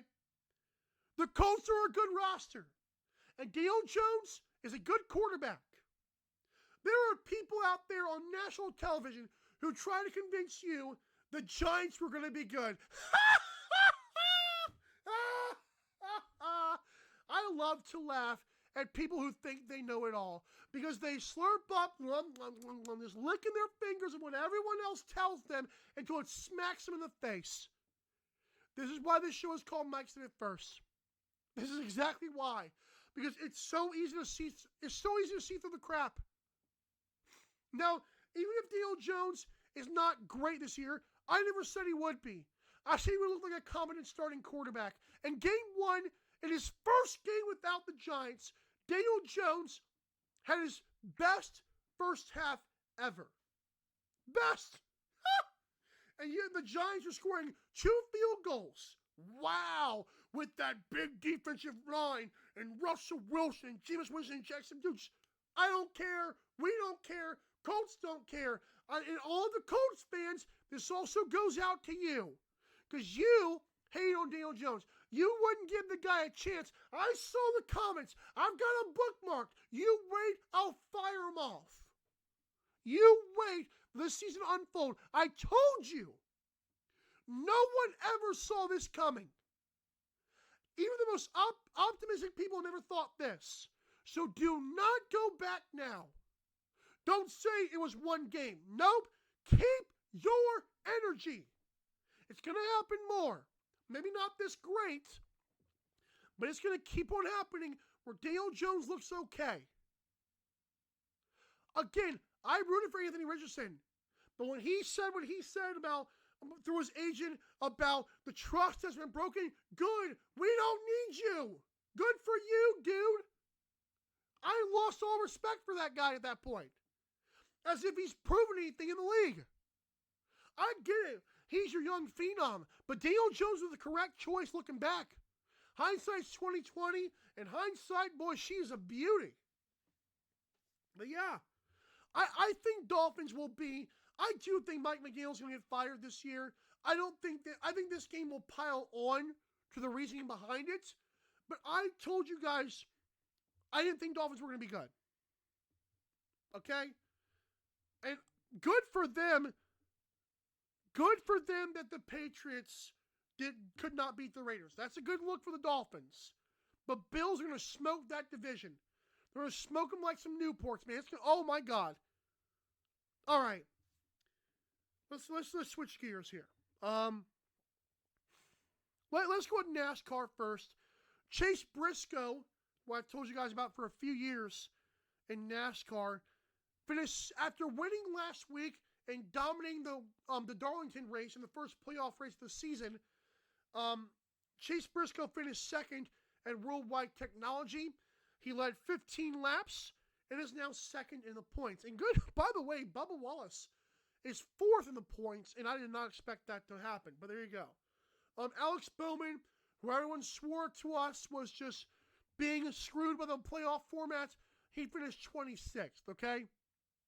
Speaker 4: The Colts are a good roster. And Daniel Jones is a good quarterback. There are people out there on national television who try to convince you the Giants were going to be good. I love to laugh at people who think they know it all because they slurp up, just licking their fingers of what everyone else tells them until it smacks them in the face. This is why this show is called Mike's Did It First. This is exactly why. Because it's so easy to see. It's so easy to see through the crap. Now, even if Daniel Jones is not great this year, I never said he would be. I said he would look like a competent starting quarterback. And game 1, in his first game without the Giants, Daniel Jones had his best first half ever. Best! And yet the Giants are scoring 2 field goals. Wow! With that big defensive line and Russell Wilson, Jameis Winston, and Jackson. Dudes, I don't care. We don't care. Colts don't care. And all the Colts fans, this also goes out to you. Because you hate on Daniel Jones. You wouldn't give the guy a chance. I saw the comments. I've got them bookmarked. You wait, I'll fire him off. You wait for the season to unfold. I told you. No one ever saw this coming. Even the most optimistic people never thought this. So do not go back now. Don't say it was one game. Nope. Keep your energy. It's going to happen more. Maybe not this great, but it's going to keep on happening where Daniel Jones looks okay. Again, I rooted for Anthony Richardson, but when he said what he said about through his agent about the trust has been broken, good. We don't need you. Good for you, dude. I lost all respect for that guy at that point. As if he's proven anything in the league. I get it. He's your young phenom. But Daniel Jones was the correct choice looking back. Hindsight's 20/20, and hindsight, boy, she's a beauty. But yeah, I think Dolphins will be. I do think Mike McDaniel's going to get fired this year. I think this game will pile on to the reasoning behind it. But I told you guys, I didn't think Dolphins were going to be good. Okay? And good for them. Good for them that the Patriots could not beat the Raiders. That's a good look for the Dolphins. But Bills are going to smoke that division. They're going to smoke them like some Newports, man. Oh my God. All right. Let's switch gears here. Let's go with NASCAR first. Chase Briscoe, who I've told you guys about for a few years in NASCAR, finished after winning last week and dominating the Darlington race in the first playoff race of the season. Chase Briscoe finished second at Worldwide Technology. He led 15 laps and is now second in the points. And good, by the way, Bubba Wallace is fourth in the points, and I did not expect that to happen. But there you go. Alex Bowman, who everyone swore to us was just being screwed by the playoff format, he finished 26th, okay?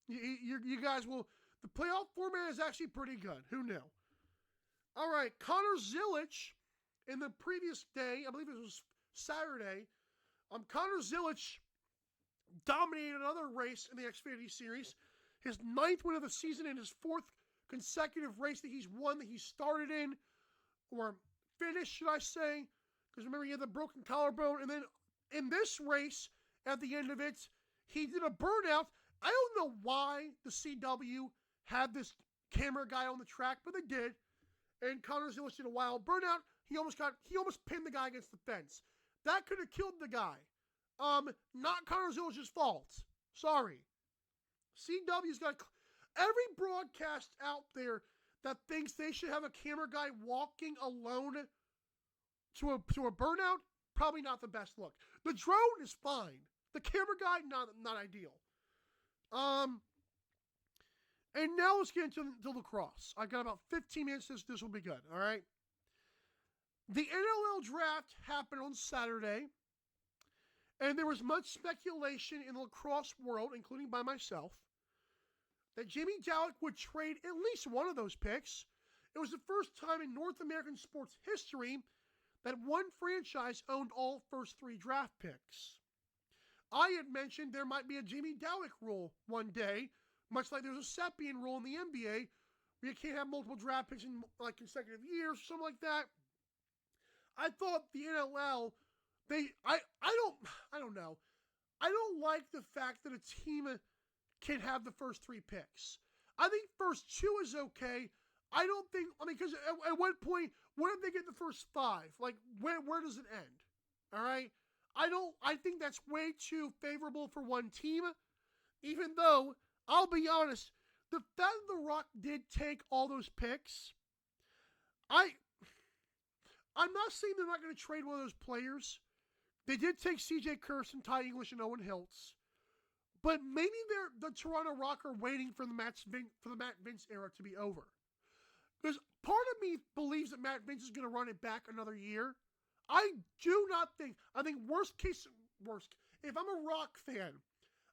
Speaker 4: You guys will... The playoff format is actually pretty good. Who knew? All right, Connor Zilic, in the previous day, I believe it was Saturday, Connor Zilic dominated another race in the Xfinity Series. His 9th win of the season and his 4th consecutive race that he's won, that he started in, or finished, should I say. Because remember, he had the broken collarbone. And then in this race, at the end of it, he did a burnout. I don't know why the CW had this camera guy on the track, but they did. And Connor Zilish did a wild burnout. He almost pinned the guy against the fence. That could have killed the guy. Not Connor Zilish's fault. Sorry. CW's got every broadcast out there that thinks they should have a camera guy walking alone to a burnout, probably not the best look. The drone is fine. The camera guy, not ideal. And now let's get into lacrosse. I've got about 15 minutes. This will be good. All right. The NLL Draft happened on Saturday, and there was much speculation in the lacrosse world, including by myself, that Jimmy Dowlick would trade at least one of those picks. It was the first time in North American sports history that one franchise owned all first three draft picks. I had mentioned there might be a Jimmy Dowlick rule one day, much like there's a Seppian rule in the NBA, where you can't have multiple draft picks in like consecutive years, something like that. I thought the NLL, I don't know. I don't like the fact that a team can have the first three picks. I think first two is okay. Because at what point, what if they get the first five? Like, where does it end? All right? I think that's way too favorable for one team, even though, I'll be honest, the fact that The Rock did take all those picks, I'm not saying they're not going to trade one of those players. They did take C.J. Kirsten, Ty English, and Owen Hiltz. But maybe the Toronto Rock are waiting for the Matt Vince era to be over. Because part of me believes that Matt Vince is going to run it back another year. I think if I'm a Rock fan,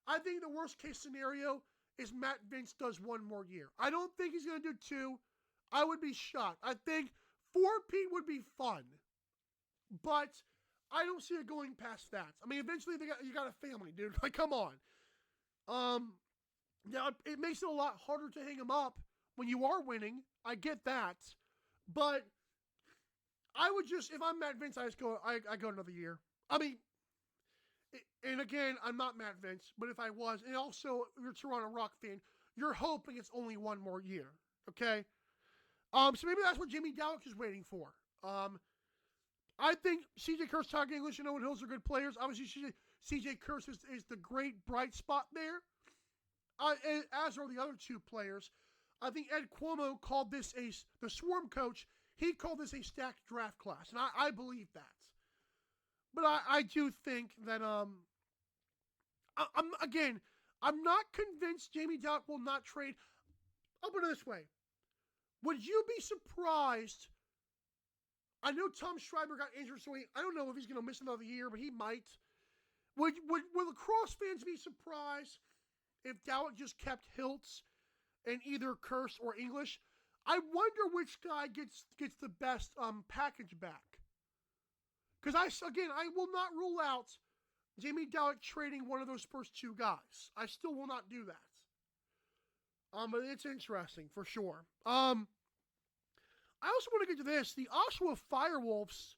Speaker 4: I think the worst case scenario is Matt Vince does one more year. I don't think he's going to do two. I would be shocked. I think 4-peat would be fun. But I don't see it going past that. I mean, eventually you got a family, dude. Like, come on. Now, it makes it a lot harder to hang him up when you are winning. I get that. But I would just, if I'm Matt Vince, I go another year. I mean, and again, I'm not Matt Vince, but if I was, and also you're a Toronto Rock fan, you're hoping it's only one more year. Okay? So maybe that's what Jimmy Dowlick is waiting for. I think C.J. Kirst, Todd English, and Owen Hills are good players. Obviously, C.J. Kirst is the great bright spot there, as are the other two players. I think Ed Cuomo called this the Swarm coach, he called this a stacked draft class, and I believe that. But I do think that, I'm not convinced Jamie Dowlick will not trade. I'll put it this way. Would you be surprised? I know Tom Schreiber got injured, so I don't know if he's going to miss another year, but he might. Would lacrosse fans be surprised if Dowlick just kept Hiltz and either Kirst or English? I wonder which guy gets the best package back. Because I will not rule out Jamie Dowlick trading one of those first two guys. I still will not do that. But it's interesting for sure. I also want to get to this. The Oshawa Firewolves,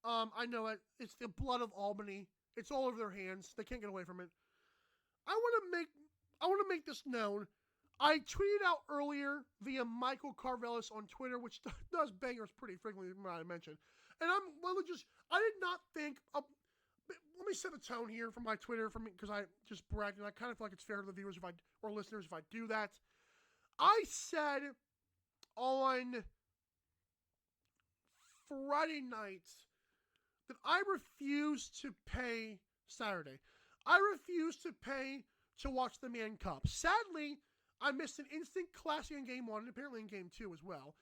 Speaker 4: I know it's the blood of Albany. It's all over their hands. They can't get away from it. I want to make this known. I tweeted out earlier via Michael Carvelis on Twitter, which does bangers pretty frequently, I mentioned. And I did not think, let me set the tone here for my Twitter, because I just bragged, and I kind of feel like it's fair to the viewers or listeners if I do that. I said on Friday night that I refuse to pay Saturday. I refuse to pay to watch the Man Cup. Sadly, I missed an instant classic in Game 1, and apparently in Game 2 as well.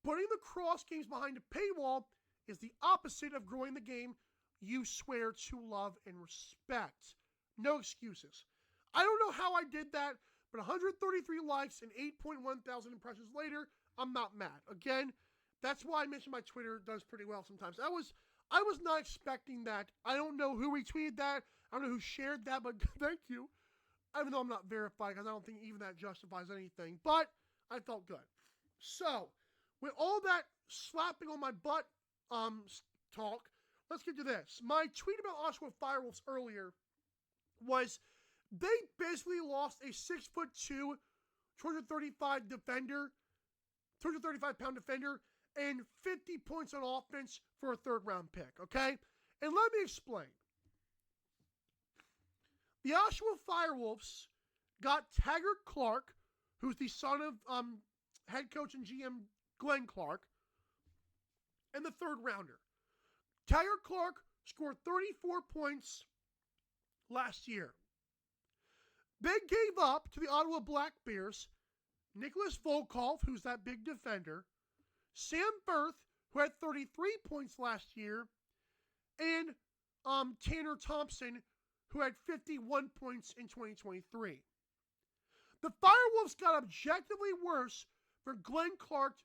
Speaker 4: Putting the cross games behind a paywall is the opposite of growing the game you swear to love and respect. No excuses. I don't know how I did that, but 133 likes and 8.1 thousand impressions later, I'm not mad. Again, that's why I mentioned my Twitter does pretty well sometimes. I was not expecting that. I don't know who retweeted that. I don't know who shared that, but thank you. Even though I'm not verified, because I don't think even that justifies anything. But I felt good. So, with all that slapping on my butt talk, let's get to this. My tweet about Oshawa Firewolves earlier was they basically lost a 6'2", 235 defender, 235-pound defender, and 50 points on offense for a third-round pick, okay? And let me explain. The Oshawa Firewolves got Taggart Clark, who's the son of head coach and GM Glenn Clark, in the third rounder. Taggart Clark scored 34 points last year. They gave up to the Ottawa Black Bears Nicholas Volkov, who's that big defender, Sam Firth, who had 33 points last year, and Tanner Thompson, who had 51 points in 2023. The Firewolves got objectively worse for Glenn Clark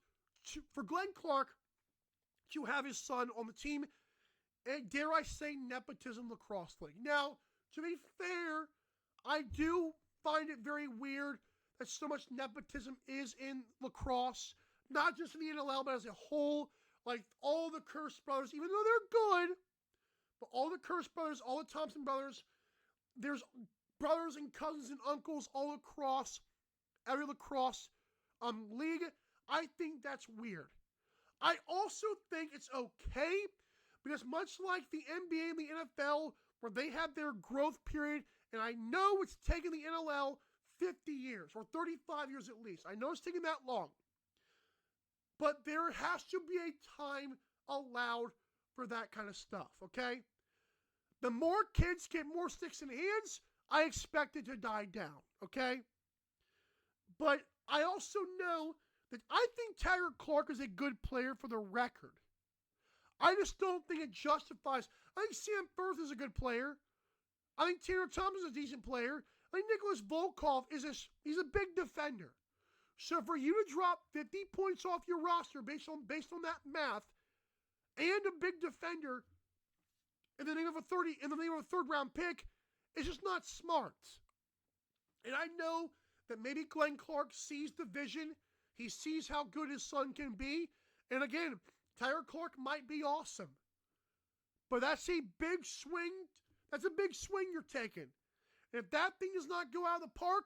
Speaker 4: to have his son on the team, and dare I say, nepotism lacrosse league. Now, to be fair, I do find it very weird that so much nepotism is in lacrosse, not just in the NLL, but as a whole. Like all the Curse brothers, even though they're good, but all the Curse brothers, all the Thompson brothers, there's brothers and cousins and uncles all across every lacrosse league. I think that's weird. I also think it's okay because much like the NBA and the NFL, where they have their growth period, and I know it's taken the NLL 50 years or 35 years at least. I know it's taking that long. But there has to be a time allowed for that kind of stuff, okay? The more kids get more sticks in hands, I expect it to die down, okay? But I also know that I think Taggart Clark is a good player for the record. I just don't think it justifies. I think Sam Firth is a good player. I think Tanner Thompson is a decent player. I think Nicholas Volkov he's a big defender. So for you to drop 50 points off your roster based on that math, and a big defender in the name of a third round pick, is just not smart. And I know that maybe Glenn Clark sees the vision. He sees how good his son can be. And again, Taggart Clark might be awesome. But that's a big swing. That's a big swing you're taking. And if that thing does not go out of the park,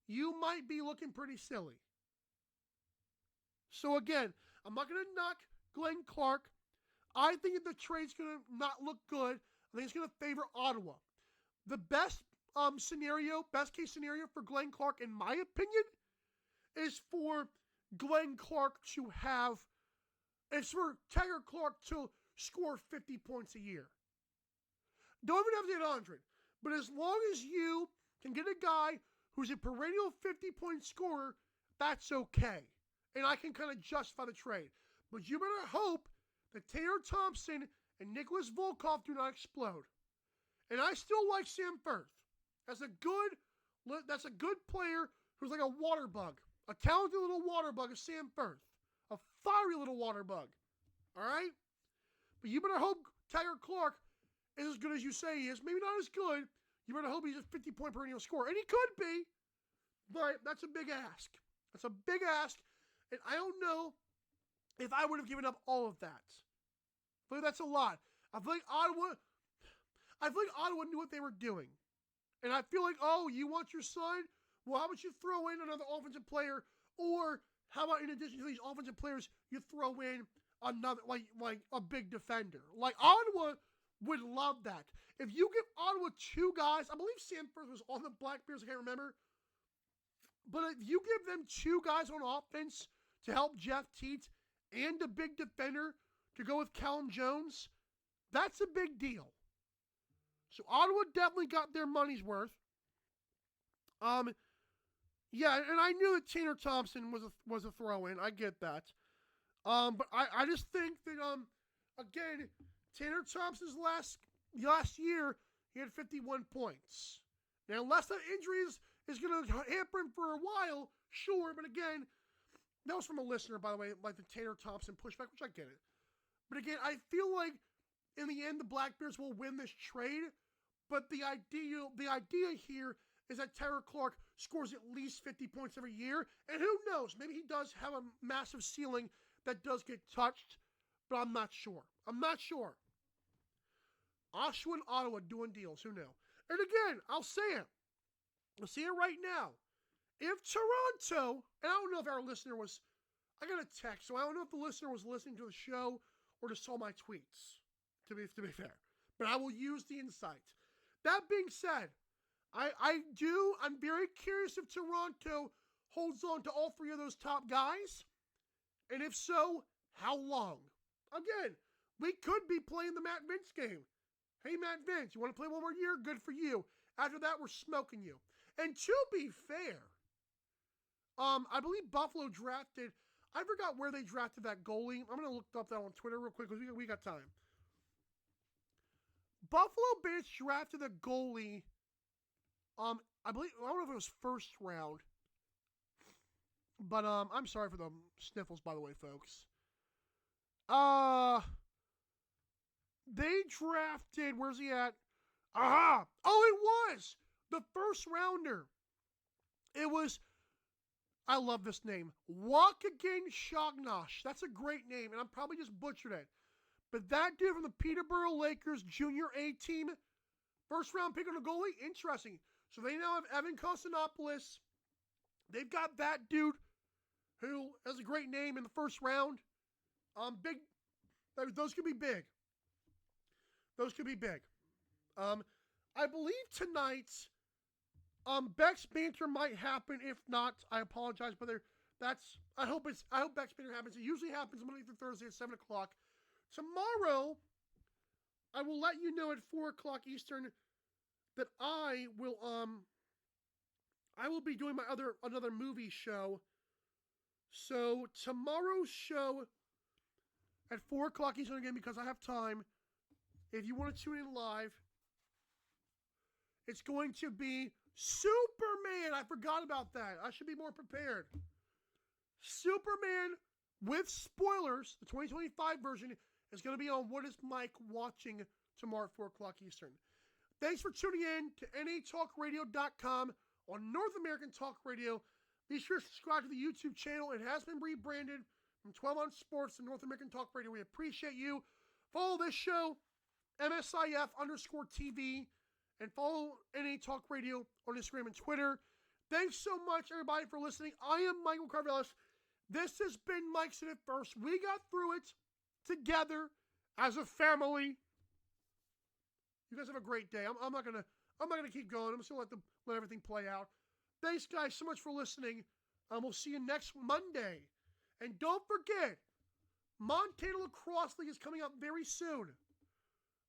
Speaker 4: you might be looking pretty silly. So again, I'm not going to knock Glenn Clark. I think that the trade's going to not look good. I think it's going to favor Ottawa. The best case scenario for Glenn Clark, in my opinion, is for Taggart Clark to score 50 points a year. Don't even have to get 100. But as long as you can get a guy who's a perennial 50-point scorer, that's okay. And I can kind of justify the trade. But you better hope that Tanner Thompson and Nicholas Volkov do not explode. And I still like Sam Firth. That's a good player who's like a water bug. A talented little water bug is Sam Firth. A fiery little water bug. All right? But you better hope Taggart Clark is as good as you say he is. Maybe not as good. You better hope he's a 50-point perennial scorer. And he could be. But that's a big ask. That's a big ask. And I don't know if I would have given up all of that. I feel like that's a lot. I feel like Ottawa knew what they were doing. And I feel like, oh, you want your son? Well, how about you throw in another offensive player? Or how about in addition to these offensive players, you throw in another, like a big defender? Like Ottawa would love that. If you give Ottawa two guys, I believe Sam Firth was on the Black Bears, I can't remember. But if you give them two guys on offense to help Jeff Teat and a big defender to go with Callum Jones, that's a big deal. So Ottawa definitely got their money's worth. Yeah, and I knew that Tanner Thompson was a throw-in. I get that. But I just think that again, Tanner Thompson's last year, he had 51 points. Now, unless that injury is going to hamper him for a while, sure. But again, that was from a listener, by the way, like the Tanner Thompson pushback, which I get it. But again, I feel like in the end, the Black Bears will win this trade. But the idea here is that Taggart Clark scores at least 50 points every year. And who knows? Maybe he does have a massive ceiling that does get touched, but I'm not sure. Oshawa and Ottawa doing deals. Who knew? And again, I'll say it. I'll say it right now. If Toronto, and I don't know if our listener was, I got a text, so I don't know if the listener was listening to the show or just saw my tweets, to be fair. But I will use the insight. That being said, I'm very curious if Toronto holds on to all three of those top guys. And if so, how long? Again, we could be playing the Matt Vince game. Hey, Matt Vince, you want to play one more year? Good for you. After that, we're smoking you. And to be fair, I believe Buffalo drafted, I forgot where they drafted that goalie. I'm going to look up that on Twitter real quick because we got time. Buffalo Bills drafted a goalie, I don't know if it was first round, but I'm sorry for the sniffles, by the way, folks. They drafted, where's he at? Aha! Oh, it was the first rounder. It was, I love this name, Wakagan Shognosh. That's a great name, and I'm probably just butchered it. But that dude from the Peterborough Lakers Junior A team, first round pick on a goalie, interesting. So they now have Evan Konstantinopoulos. They've got that dude who has a great name in the first round. Big. Those could be big. I believe tonight, Beck's banter might happen. If not, I apologize, but I hope Beck's banter happens. It usually happens Monday through Thursday at 7:00. Tomorrow, I will let you know at 4:00 Eastern that I will be doing another movie show. So tomorrow's show at 4:00 Eastern again, because I have time. If you want to tune in live, it's going to be Superman. I forgot about that. I should be more prepared. Superman with spoilers, the 2025 version, is going to be on What Is Mike Watching tomorrow at 4:00 Eastern. Thanks for tuning in to natalkradio.com on North American Talk Radio. Be sure to subscribe to the YouTube channel. It has been rebranded from 12 on Sports to North American Talk Radio. We appreciate you. Follow this show, MSIF_TV, and follow NA Talk Radio on Instagram and Twitter. Thanks so much, everybody, for listening. I am Michael Carvelis. This has been Mike Said It First. We got through it together as a family. You guys have a great day. I'm not gonna keep going. I'm just gonna let everything play out. Thanks, guys, so much for listening. We'll see you next Monday. And don't forget, Montana Lacrosse League is coming up very soon.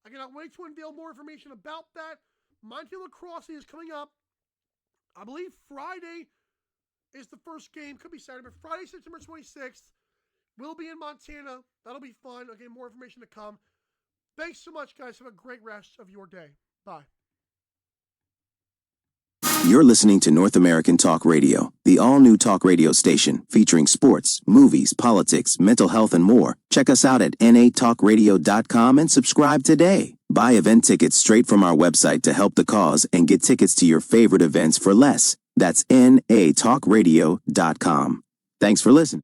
Speaker 4: I cannot wait to unveil more information about that. Montana Lacrosse League is coming up. I believe Friday is the first game. Could be Saturday, but Friday, September 26th. We'll be in Montana. That'll be fun. Again, more information to come. Thanks so much, guys. Have a great rest of your day. Bye.
Speaker 3: You're listening to North American Talk Radio, the all-new talk radio station featuring sports, movies, politics, mental health, and more. Check us out at natalkradio.com and subscribe today. Buy event tickets straight from our website to help the cause and get tickets to your favorite events for less. That's natalkradio.com. Thanks for listening.